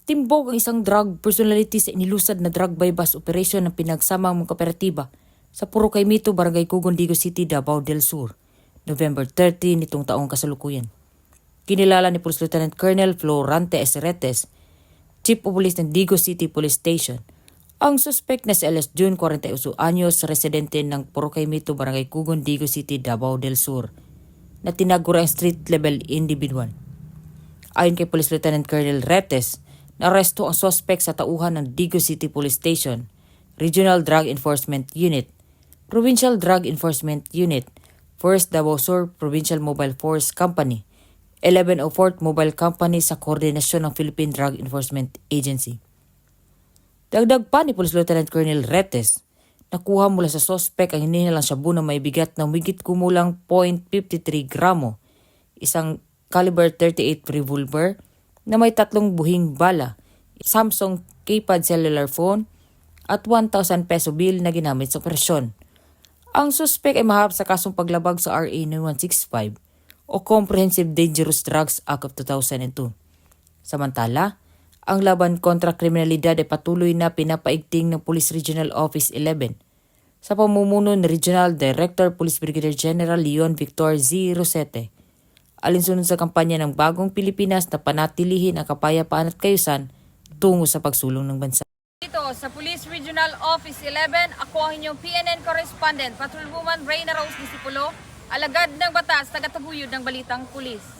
Timbog ang isang drug personality sa inilusad na drug bypass operation ng pinagsamang mga kooperatiba sa Purokay Mito, Barangay Cugon, Digo City, Davao del Sur, November 30 nitong taong kasalukuyan. Kinilala ni Police Lieutenant Colonel Florante Esretes, Chief of Police ng Digo City Police Station, ang suspect na si Elias June, 48 anyos, residente ng Purokay Mito, Barangay Cugon, Digo City, Davao del Sur, na tinagura ang street-level individual. Ayon kay Police Lieutenant Colonel Retes, naaresto ang suspect sa tauhan ng Digo City Police Station, Regional Drug Enforcement Unit, Provincial Drug Enforcement Unit, 1st Davao Sur Provincial Mobile Force Company, 1104th Mobile Company sa koordinasyon ng Philippine Drug Enforcement Agency. Dagdag pa ni Police Lieutenant Colonel Retes, nakuha mula sa suspect ang hinihilang shabu na may bigat ng higit kumulang 0.53 gramo, isang caliber 38 revolver na may 3 buhing bala, Samsung keypad cellular phone at 1,000 peso bill na ginamit sa operasyon. Ang suspect ay maharap sa kasong paglabag sa RA 9165 o Comprehensive Dangerous Drugs Act of 2002. Samantala, ang laban kontra kriminalidad ay patuloy na pinapaigting ng Police Regional Office 11 sa pamumuno ni Regional Director Police Brigadier General Leon Victor Z. Rosete, alinsunod sa kampanya ng Bagong Pilipinas na panatilihin ang kapayapaan at kayusan tungo sa pagsulong ng bansa. Dito sa Police Regional Office 11, ako ang inyong PNN correspondent, Patrolwoman Reyna Rose Disipulo, alagad ng batas, tagataguyod ng Balitang Pulis.